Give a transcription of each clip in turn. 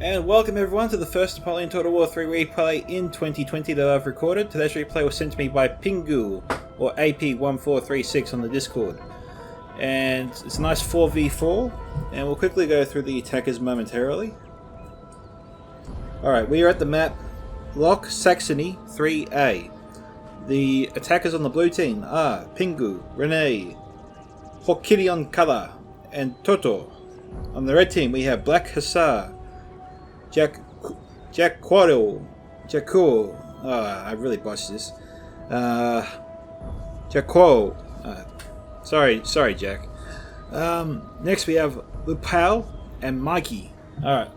And welcome everyone to the first Napoleon Total War 3 replay in 2020 that I've recorded. Today's replay was sent to me by Pingu, or AP1436 on the Discord. And it's a nice 4v4, and we'll quickly go through the attackers momentarily. Alright, we are at the map Loch Saxony 3A. The attackers on the blue team are Pingu, Rene, Hokkirion Kala, and Toto. On the red team we have Black Hussar, Jacquo. I really botched this. Jacquo. Sorry, Jack. Next we have Lupal and Mikey. Alright,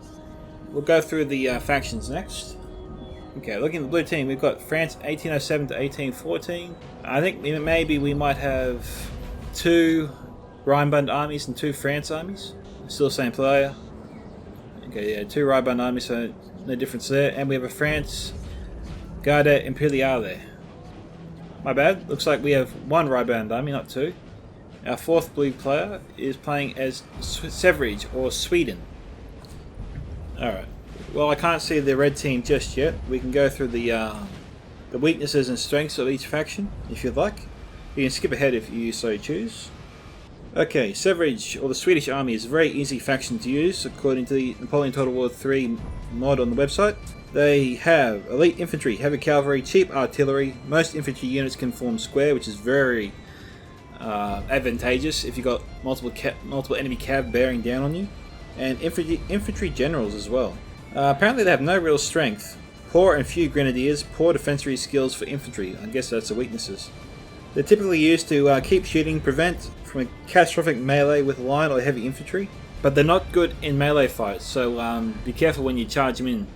we'll go through the factions next. Okay, looking at the blue team, we've got France 1807 to 1814. I think maybe we might have 2 Rhineland armies and 2 France armies. Still the same player. Okay, yeah, 2 Rhineland armies, so no difference there. And we have a France Garde Imperiale. My bad, looks like we have 1 Rhineland army, not 2. Our 4th blue player is playing as Severage, or Sweden. Alright, well I can't see the red team just yet. We can go through the weaknesses and strengths of each faction, if you'd like. You can skip ahead if you so choose. Okay, Severage, or the Swedish Army, is a very easy faction to use according to the Napoleon Total War 3 mod on the website. They have elite infantry, heavy cavalry, cheap artillery. Most infantry units can form square, which is very advantageous if you've got multiple enemy cav bearing down on you. And infantry generals as well. Apparently they have no real strength. Poor and few grenadiers, poor defensory skills for infantry. I guess that's the weaknesses. They're typically used to keep shooting, prevent from a catastrophic melee with line or heavy infantry, but they're not good in melee fights, so be careful when you charge them in.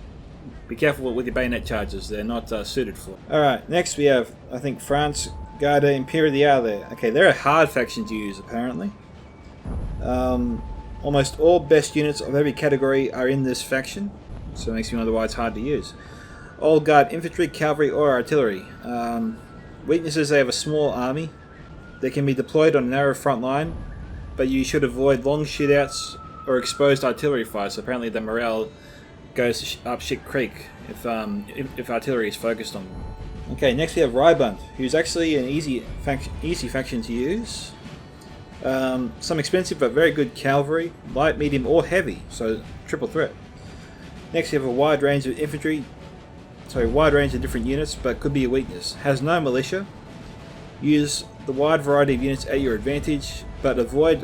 Be careful with your bayonet charges, they're not suited for. Alright, next we have, I think, France Garde Imperiale. Okay, they're a hard faction to use, apparently. Almost all best units of every category are in this faction, so it makes me wonder why it's hard to use. All guard infantry, cavalry, or artillery. Weaknesses: they have a small army. They can be deployed on a narrow front line, but you should avoid long shootouts or exposed artillery fires. So apparently the morale goes up shit creek if artillery is focused on them. Okay, next we have Rybund, who's actually an easy faction to use. Some expensive but very good cavalry, light, medium, or heavy, so triple threat. Next you have a wide range of infantry. Wide range of different units, but could be a weakness. Has no militia. Use the wide variety of units at your advantage, but avoid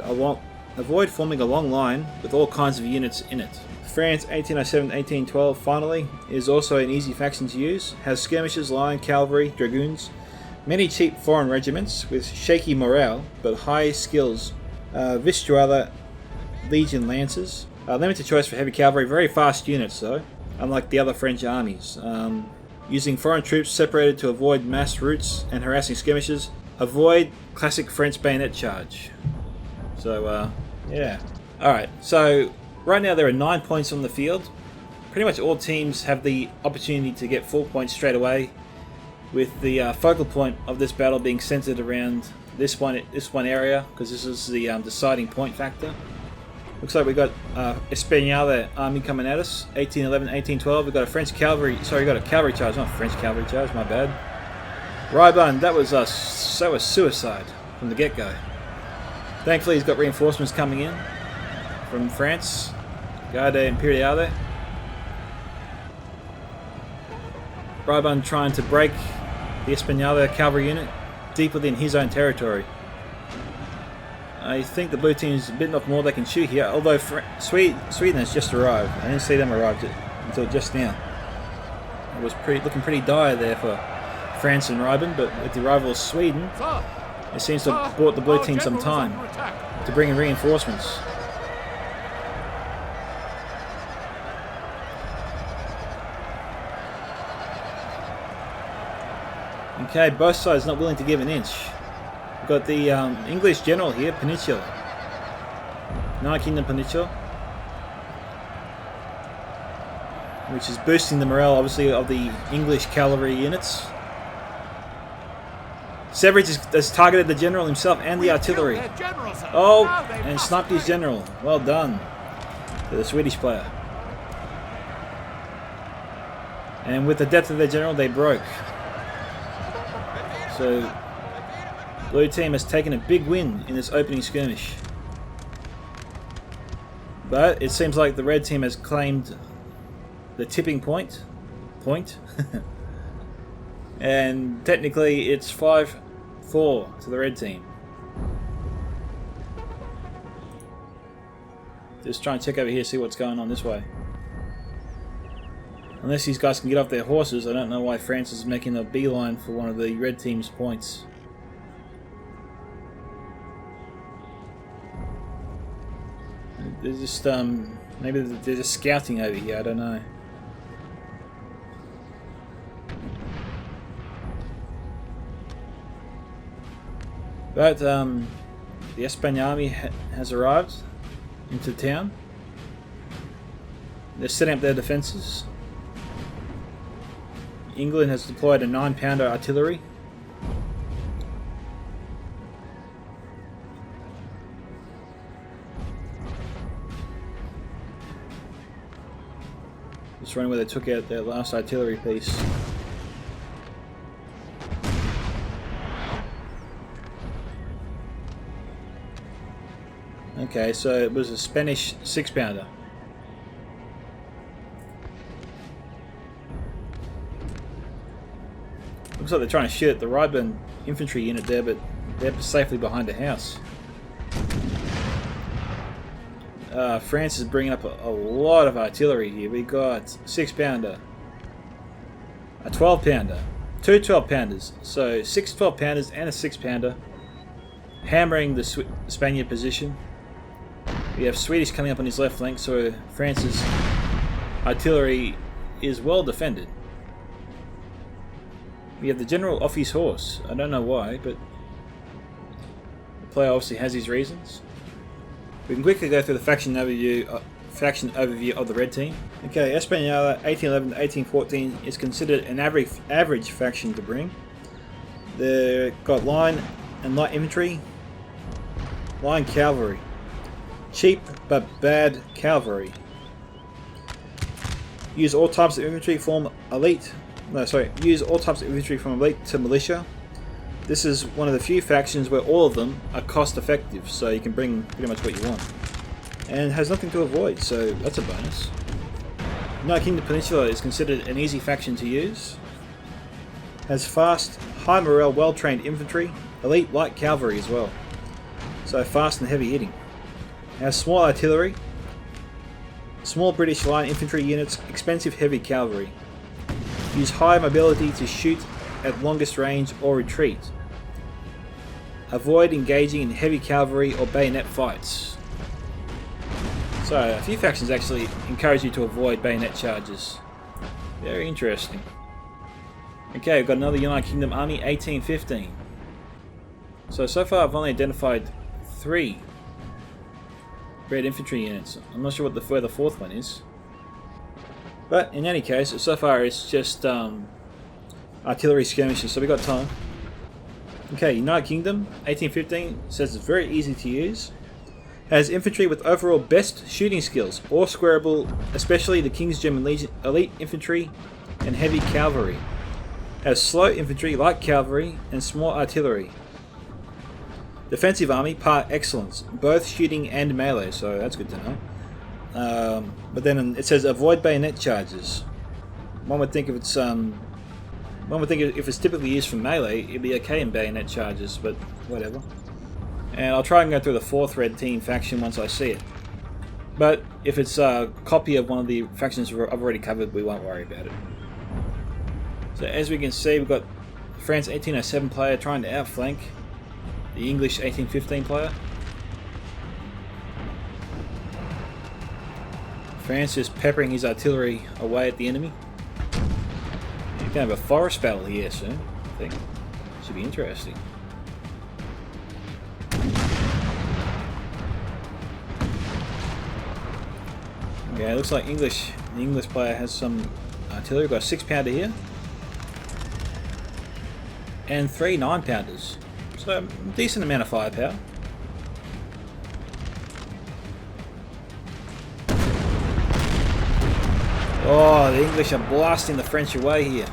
forming a long line with all kinds of units in it. France 1807-1812, finally, is also an easy faction to use. Has skirmishers, line, cavalry, dragoons. Many cheap foreign regiments with shaky morale, but high skills. Vistula Legion Lancers. Limited choice for heavy cavalry, very fast units though. Unlike the other French armies. Using foreign troops separated to avoid mass routes and harassing skirmishes. Avoid classic French bayonet charge. So, yeah. Alright, so right now there are 9 points on the field. Pretty much all teams have the opportunity to get 4 points straight away, with the focal point of this battle being centered around this one area, because this is the deciding point factor. Looks like we've got Espanyol army coming at us, 1811, 1812. We've got a French cavalry, sorry, we've got a cavalry charge, not a French cavalry charge, my bad. Rybund, that was suicide from the get-go. Thankfully he's got reinforcements coming in from France, Garde Imperiale. Rybund trying to break the Espanyol cavalry unit, deep within his own territory. I think the blue team's bitten off more they can chew here, although Sweden has just arrived. I didn't see them arrive until just now. It was looking pretty dire there for France and Reiben, but with the arrival of Sweden, it seems to have bought the blue team some time to bring in reinforcements. Okay, both sides not willing to give an inch. We've got the English general here, Peninsula. United Kingdom Peninsula. Which is boosting the morale, obviously, of the English cavalry units. Severidge has targeted the general himself and the artillery. Oh, and sniped his general. Well done to the Swedish player. And with the death of their general, they broke. So, blue team has taken a big win in this opening skirmish. But it seems like the red team has claimed the tipping point. And technically it's 5-4 to the red team. Just try and check over here, see what's going on this way. Unless these guys can get off their horses, I don't know why France is making a beeline for one of the red team's points. They're just, maybe they're just scouting over here, I don't know. But, the Espana army has arrived into town. They're setting up their defences. England has deployed a 9-pounder artillery. Just running where they took out their last artillery piece. Okay, so it was a Spanish 6-pounder. Looks like they're trying to shoot at the Reiben infantry unit there, but they're safely behind a house. France is bringing up a lot of artillery here. We got 6-pounder, a 12-pounder, 2 12-pounders, so 6 12-pounders and a 6-pounder, hammering the Spaniard position. We have Swedish coming up on his left flank, so France's artillery is well defended. We have the general off his horse. I don't know why, but the player obviously has his reasons. We can quickly go through the faction overview of the red team. Okay, Espana 1811 to 1814 is considered an average faction to bring. They've got line and light infantry, line cavalry, cheap but bad cavalry. Use all types of infantry from elite. Use all types of infantry from elite to militia. This is one of the few factions where all of them are cost effective, so you can bring pretty much what you want. And has nothing to avoid, so that's a bonus. United Kingdom Peninsula is considered an easy faction to use. Has fast, high morale, well trained infantry, elite light cavalry as well. So fast and heavy hitting. Has small artillery, small British line infantry units, expensive heavy cavalry. Use high mobility to shoot at longest range or retreat. Avoid engaging in heavy cavalry or bayonet fights. So, a few factions actually encourage you to avoid bayonet charges. Very interesting. Okay, we've got another United Kingdom Army, 1815. So far I've only identified 3 red infantry units. I'm not sure where the 4th one is. But in any case, so far it's just artillery skirmishes, so we got time. Okay, United Kingdom, 1815, says it's very easy to use. Has infantry with overall best shooting skills, or squareable, especially the King's German Legion elite infantry and heavy cavalry. Has slow infantry, light cavalry, and small artillery. Defensive army, par excellence, both shooting and melee, so that's good to know. But then it says avoid bayonet charges. One would think if it's One would think if it's typically used for melee, it'd be okay in bayonet charges, but whatever. And I'll try and go through the 4th red team faction once I see it. But if it's a copy of one of the factions I've already covered, we won't worry about it. So as we can see, we've got France 1807 player trying to outflank the English 1815 player. France is peppering his artillery away at the enemy. You're going to have a forest battle here soon, I think. Should be interesting. Yeah, it looks like the English player has some artillery. We've got a 6-pounder here. And 3 9-pounders. So, a decent amount of firepower. Oh, the English are blasting the French away here.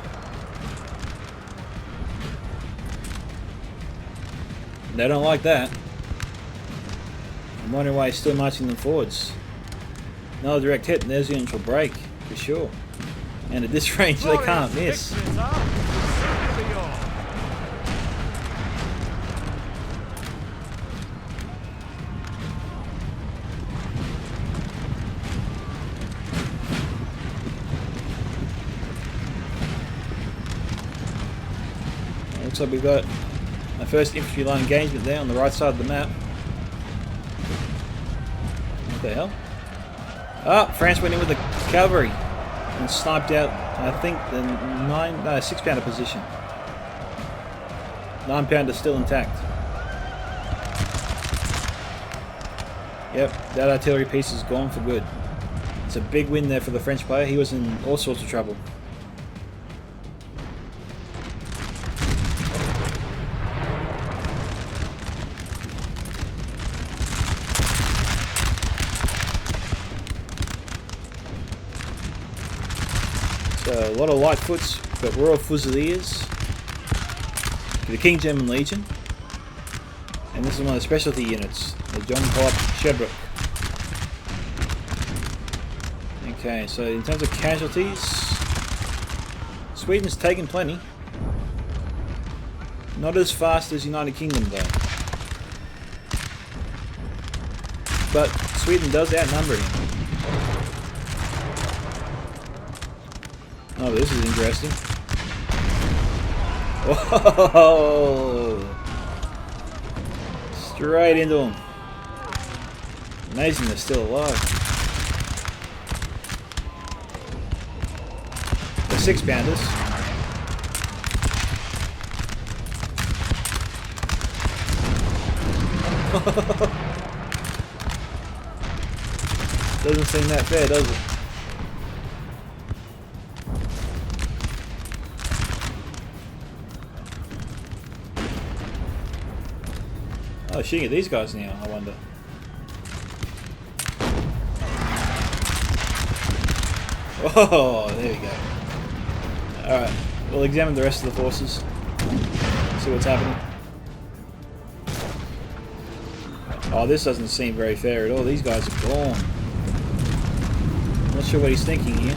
They don't like that. I'm wondering why he's still marching them forwards. Another direct hit and there's the initial break, for sure. And at this range they can't miss. Looks like we've got our first infantry line engagement there on the right side of the map. What the hell? Ah, France went in with the cavalry and sniped out, I think, the 6-pounder position. 9-pounder still intact. Yep, that artillery piece is gone for good. It's a big win there for the French player. He was in all sorts of trouble. So a lot of Lightfoots, got Royal Fusiliers, the King German Legion, and this is one of the specialty units, the John Pope Sherbrooke. Okay, so in terms of casualties, Sweden's taken plenty. Not as fast as United Kingdom though. But Sweden does outnumber him. Oh, this is interesting. Whoa! Straight into him. Amazing they're still alive. The 6-pounders. Doesn't seem that fair, does it? Oh, shooting at these guys now, I wonder. Oh, there we go. Alright, we'll examine the rest of the forces. See what's happening. Oh, this doesn't seem very fair at all. These guys are gone. Not sure what he's thinking here.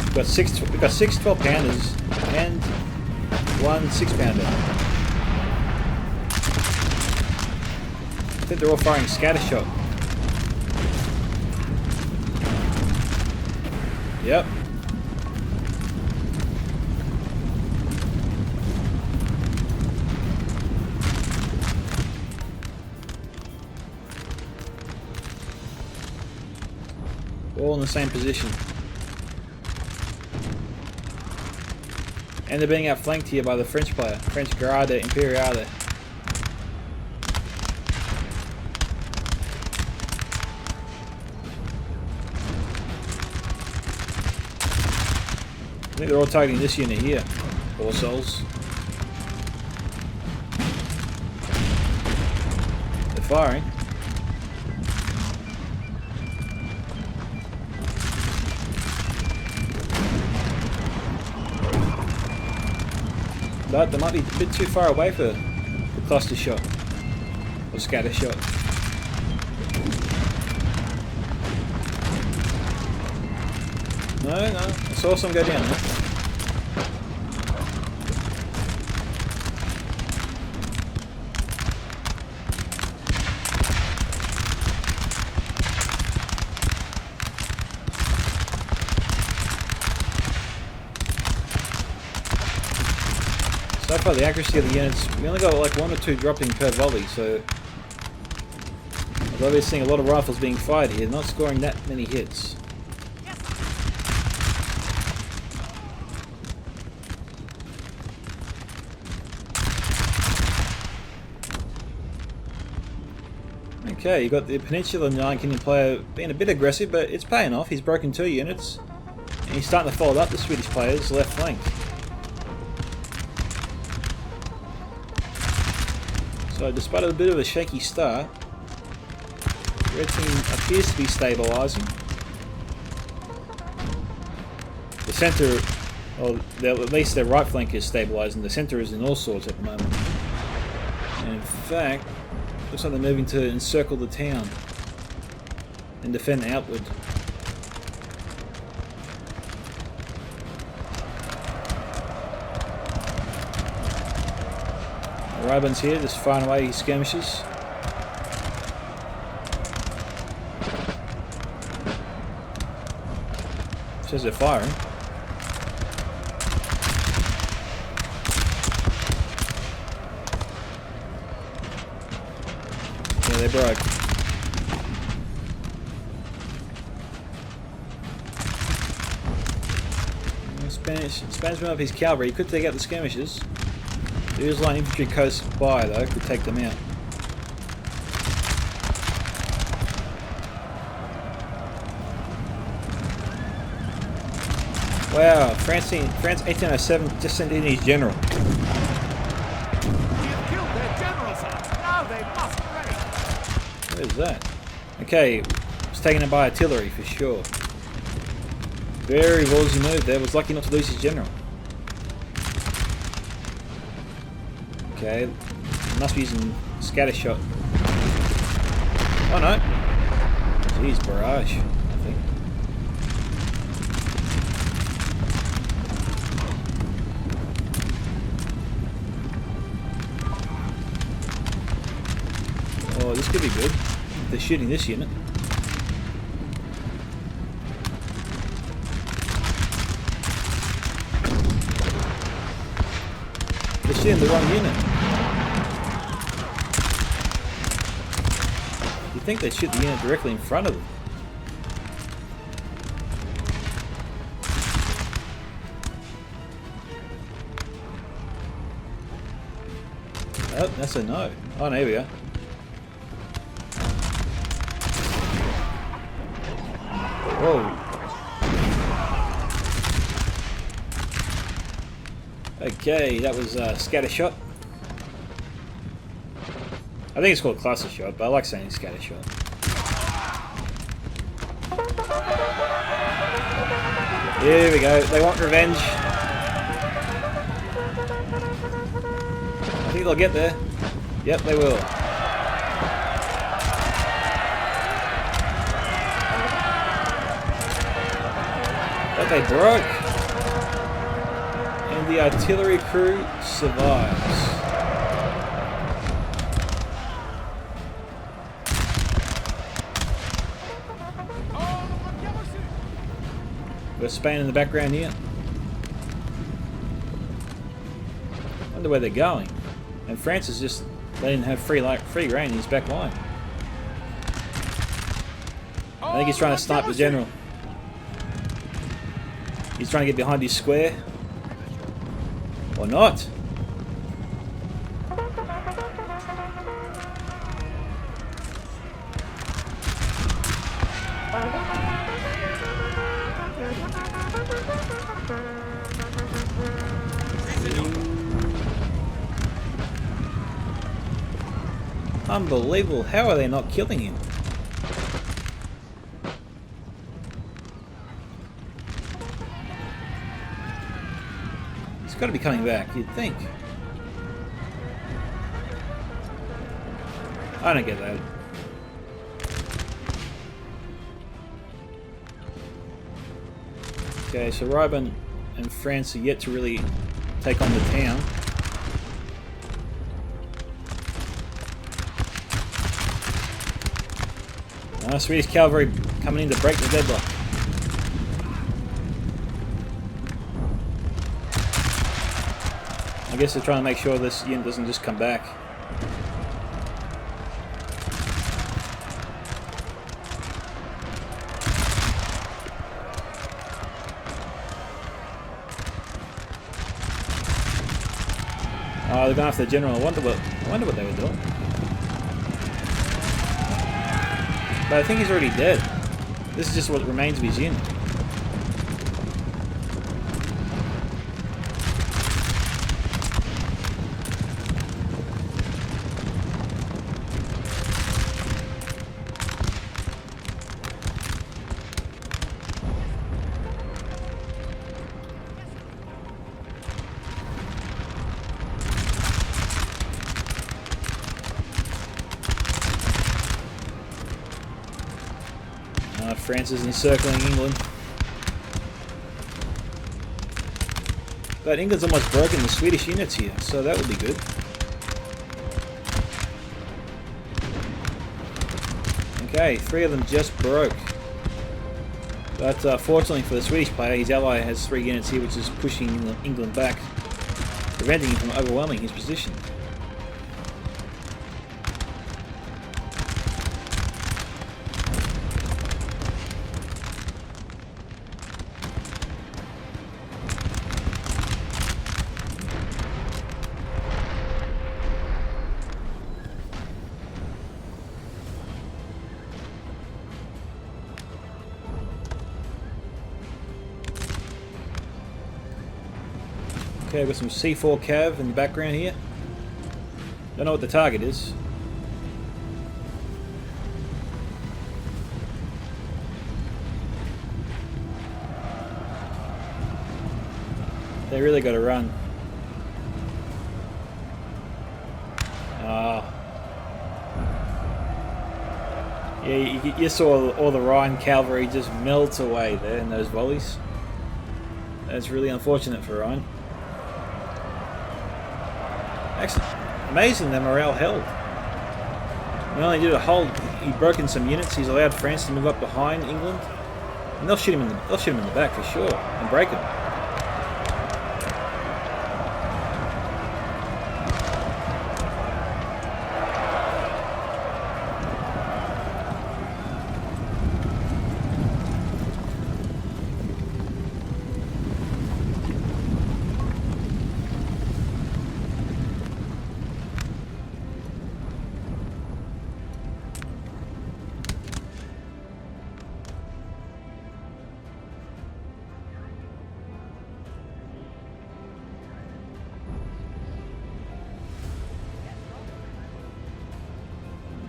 We've got six 12-pounders and 1 6-pounder. I think they're all firing scattershot. Yep. All in the same position. And they're being outflanked here by the French player, French Garde Imperiale. I think they're all targeting this unit here. All souls. They're firing. But they might be a bit too far away for the cluster shot or scatter shot. No, saw some go down there. So far the accuracy of the units, we only got like 1 or 2 dropping per volley, so although we're seeing a lot of rifles being fired here, not scoring that many hits. Okay, you got the Peninsula 9 Kenyan player being a bit aggressive, but it's paying off. He's broken 2 units, and he's starting to fold up the Swedish player's left flank. So despite a bit of a shaky start, the red team appears to be stabilising. The centre, or at least their right flank is stabilising, the centre is in all sorts at the moment. And in fact, looks like they're moving to encircle the town and defend outward. Ryban's here, just firing away his skirmishes. Says they're firing. Yeah, they broke. Spanish went up his cavalry. He could take out the skirmishes. There is light infantry close by though, could take them out. Wow, France 1807 just sent in his general. We have killed their general, sir. Now they must break. What is that? Okay, it's taken out by artillery for sure. Very ballsy move there, was lucky not to lose his general. Okay, must be using scatter shot. Oh no. Jeez, barrage, I think. Oh, this could be good. They're shooting this unit. They're shooting the wrong unit. You'd think they'd shoot the unit directly in front of them. Oh, that's a no. Oh, no, here we go. Whoa. Okay, that was scatter shot. I think it's called cluster shot, but I like saying scatter shot. Here we go. They want revenge. I think they'll get there. Yep, they will. But they broke. And the artillery crew survives. We're Spain in the background here. Wonder where they're going. And France is just letting him have free reign in his back line. I think he's trying to snipe the general. He's trying to get behind his square. Or not. Unbelievable. How are they not killing him? He's got to be coming back, you'd think. I don't get that. Okay, so Riban and France are yet to really take on the town. Swedish cavalry coming in to break the deadlock. I guess they're trying to make sure this unit doesn't just come back. Oh, they're going after the general. I wonder what they were doing. But I think he's already dead. This is just what remains of his unit. France is encircling England. But England's almost broken the Swedish units here, so that would be good. Okay, 3 of them just broke. But fortunately for the Swedish player, his ally has 3 units here, which is pushing England back, preventing him from overwhelming his position. Okay, I've got some C4 Cav in the background here. Don't know what the target is. They really got to run. Yeah, you saw all the Rhine cavalry just melt away there in those volleys. That's really unfortunate for Rhine. Actually, amazing the morale held. Not only did it hold, he'd broken some units. He's allowed France to move up behind England, and they'll shoot him in the back for sure and break him.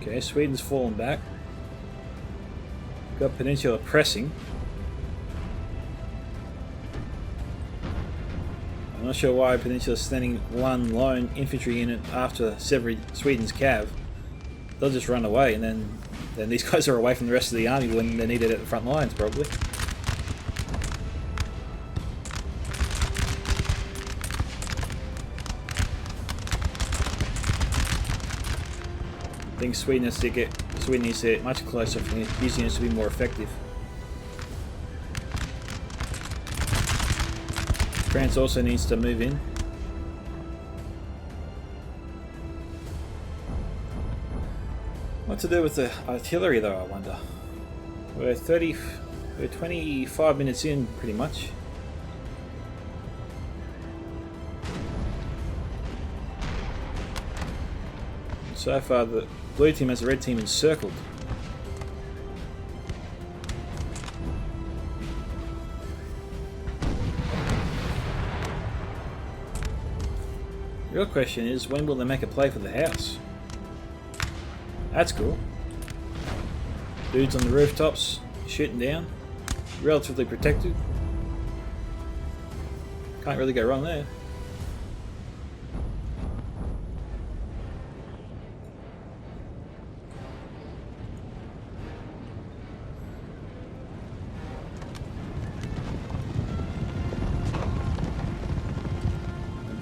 Okay, Sweden's fallen back. Got Peninsula pressing. I'm not sure why Peninsula's sending one lone infantry unit after Sweden's cav. They'll just run away, and then these guys are away from the rest of the army when they're needed at the front lines, probably. I think Sweden needs to get much closer for these units to be more effective. France also needs to move in. What to do with the artillery though, I wonder. We're 25 minutes in pretty much. So far the blue team has the red team encircled. The real question is, when will they make a play for the house? That's cool. Dudes on the rooftops shooting down. Relatively protected. Can't really go wrong there.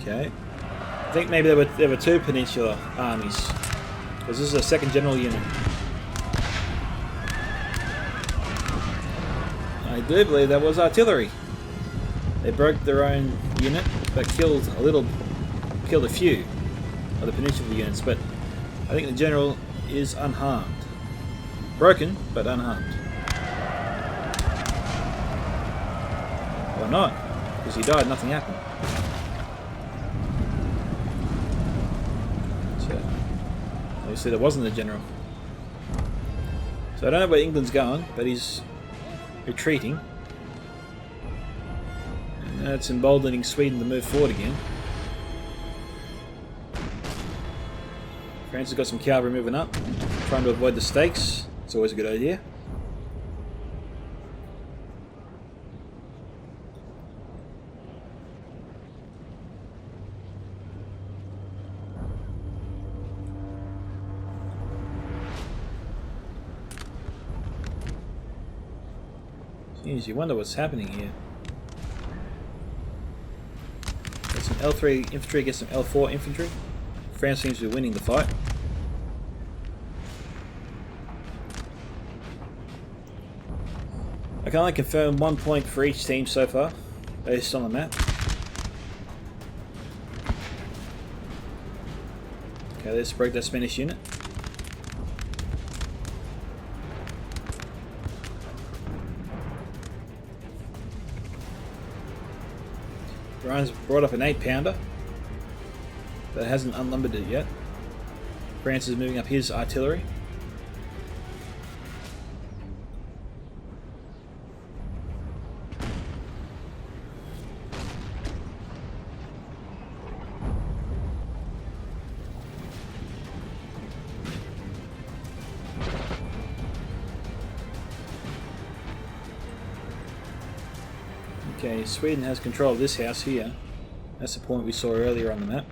Okay. I think maybe there were two peninsular armies, because this is a second general unit. I do believe that was artillery. They broke their own unit, but killed a few of the peninsular units. But I think the general is unharmed, broken but unharmed. Or not, because he died, nothing happened. So obviously there wasn't a general. So I don't know where England's going, but he's retreating. And that's emboldening Sweden to move forward again. France has got some cavalry moving up, trying to avoid the stakes. It's always a good idea. Jeez, you wonder what's happening here. Got some L3 infantry against some L4 infantry. France seems to be winning the fight. I can only confirm 1 point for each team so far, based on the map. Okay, let's break that Spanish unit. Ryan's brought up an 8-pounder, but hasn't unlimbered it yet. France is moving up his artillery. Okay, Sweden has control of this house here. That's the point we saw earlier on the map.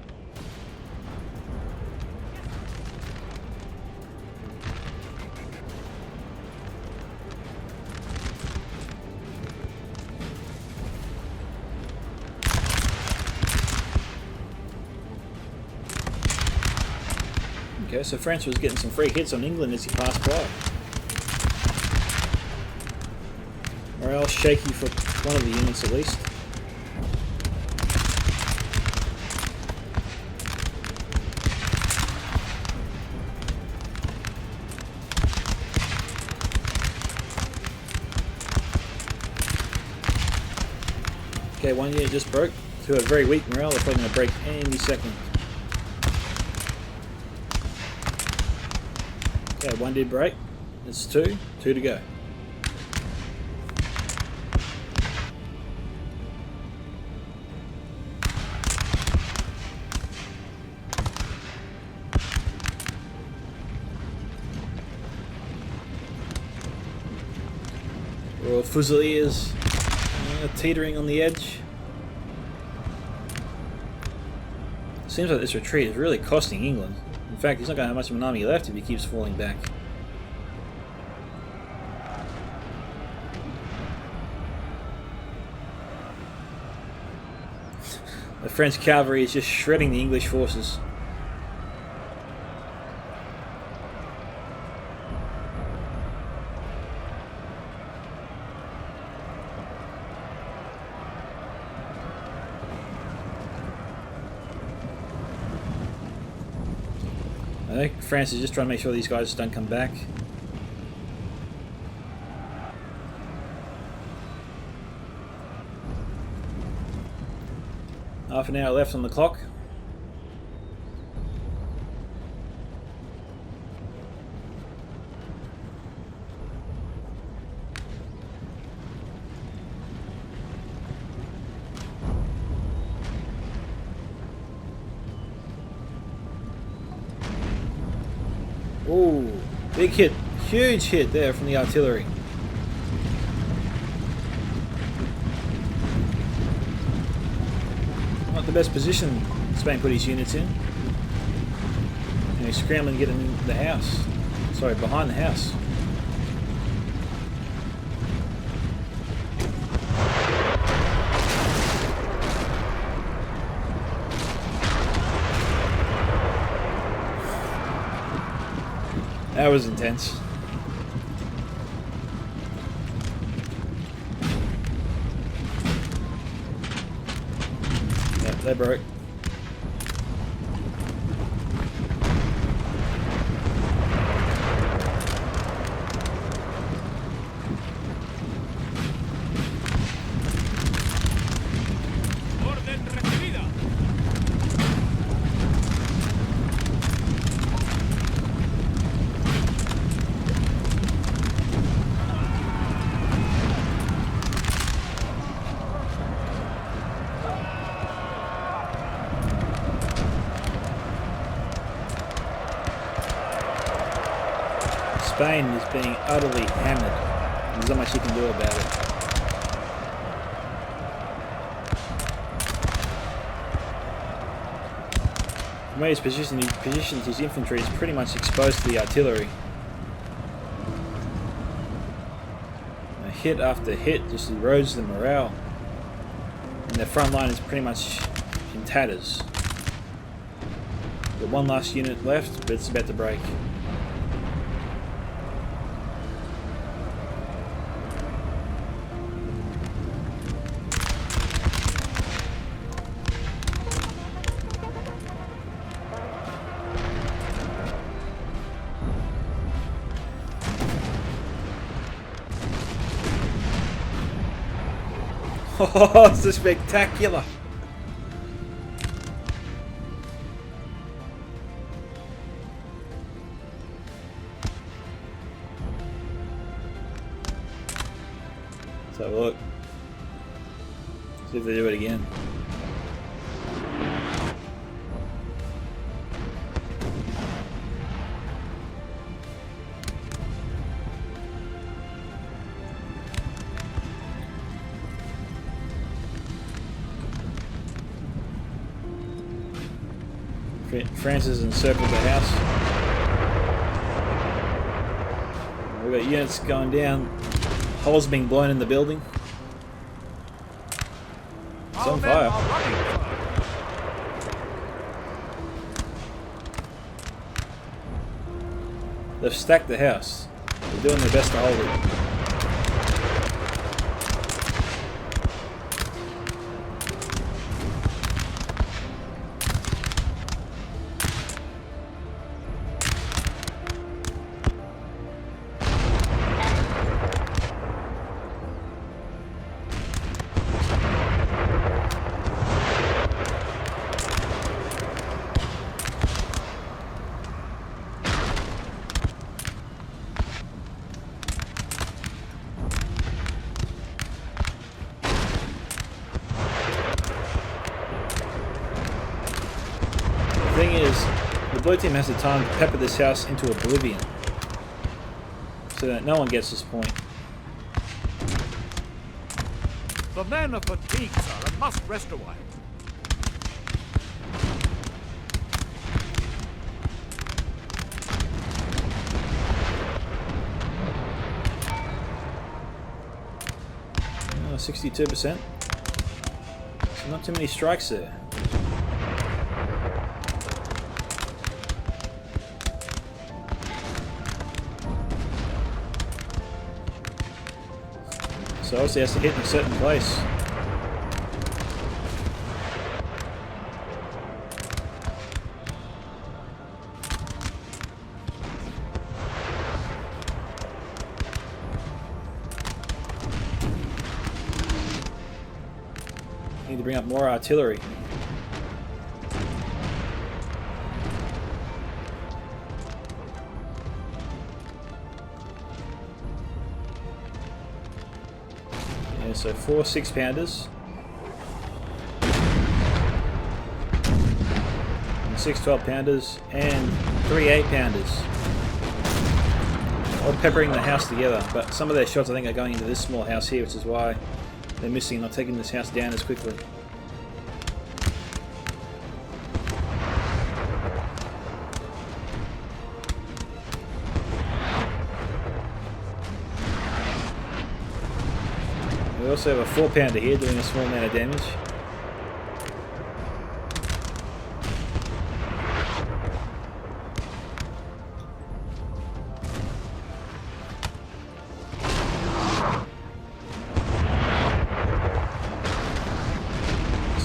Okay, so France was getting some free hits on England as he passed by. Morale shaky for one of the units at least. Okay, one unit just broke. Two are very weak morale. They're probably going to break any second. Okay, one did break. It's two. Two to go. Royal Fusiliers teetering on the edge. Seems like this retreat is really costing England. In fact, he's not going to have much of an army left if he keeps falling back. The French cavalry is just shredding the English forces. I think France is just trying to make sure these guys don't come back. Half an hour left on the clock. Ooh, big hit, huge hit there from the artillery. Not the best position Spain put his units in. And he's scrambling to get them in the house. Sorry, behind the house. That was intense. Yep, they broke. Spain is being utterly hammered. There's not much you can do about it. From where he's positioned his infantry is pretty much exposed to the artillery. And hit after hit just erodes the morale. And their front line is pretty much in tatters. Got one last unit left, but it's about to break. Oh, it's spectacular! Let's have a look. See if they do it again. France has encircled the house. We've got units going down. Holes being blown in the building. It's on fire. They've stacked the house. They're doing their best to hold it. The thing is, the blue team has the time to pepper this house into oblivion, so that no one gets this point. The men are fatigued, sir, and must rest a while. Oh, 62%. So not too many strikes there. So obviously it has to hit in a certain place. Need to bring up more artillery. Yeah, so 4 6-pounders. And 6 12-pounders and 3 8-pounders. All peppering the house together, but some of their shots I think are going into this small house here, which is why they're missing, not taking this house down as quickly. We also have a 4-pounder here doing a small amount of damage.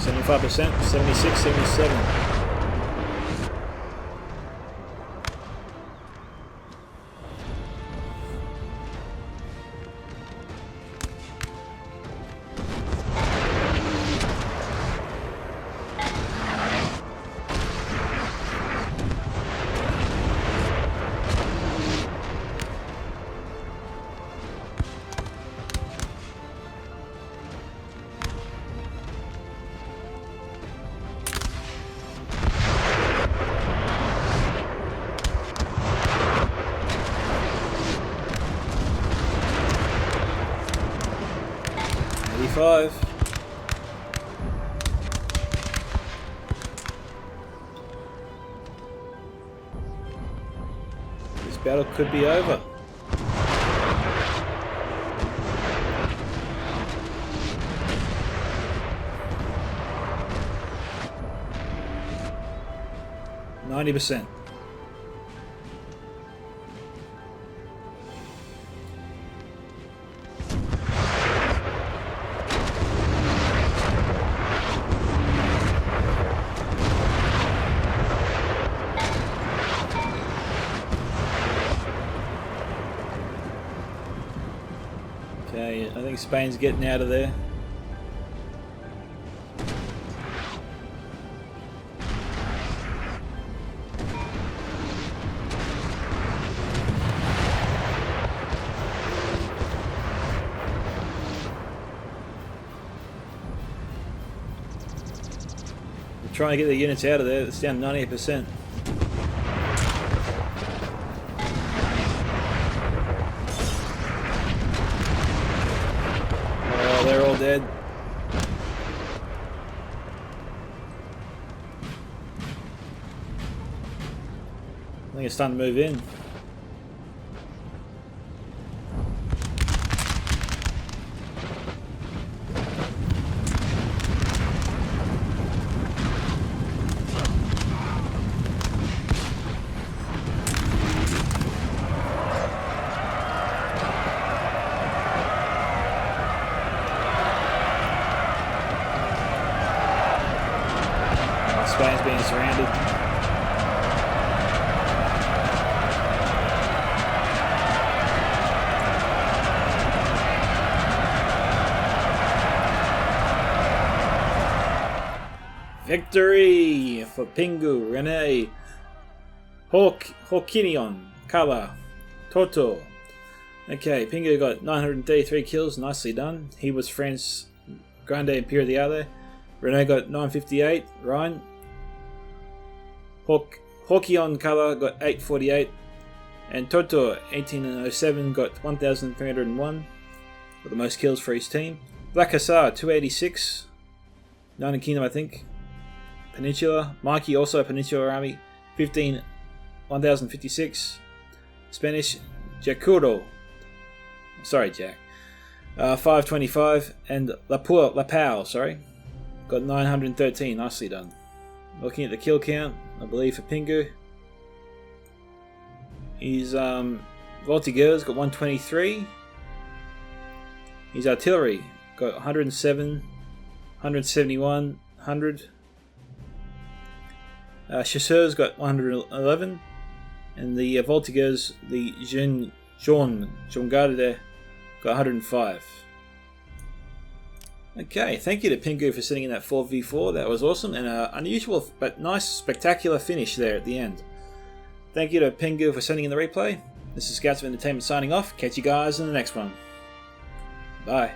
75%, 76, 77. Five. This battle could be over. %. Okay, I think Spain's getting out of there. We're trying to get the units out of there. It's down 98%. They're all dead. I think it's time to move in. Spain's being surrounded. Victory for Pingu, Rene, Hawkinion, Kala, Toto. Okay, Pingu got 933 kills, nicely done. He was France Grande Imperial the other. Rene got 958, Ryan. Hawkion Kala got 848, and Toto 1807 got 1301, got the most kills for his team. Black Hussar 286, United Kingdom I think. Peninsula. Mikey also a Peninsular Army 1056. Spanish Jacuro, sorry Jack, 525, and Lapao, sorry, got 913, nicely done. Looking at the kill count, I believe for Pingu, his Voltigeurs got 123, his artillery got 107, 171, 100, Chasseurs got 111, and the Voltigeurs, the Jean Garde got 105. Okay, thank you to Pingu for sitting in that 4v4, that was awesome, and an unusual but nice spectacular finish there at the end. Thank you to Pingu for sending in the replay. This is Scouts of Entertainment signing off. Catch you guys in the next one. Bye.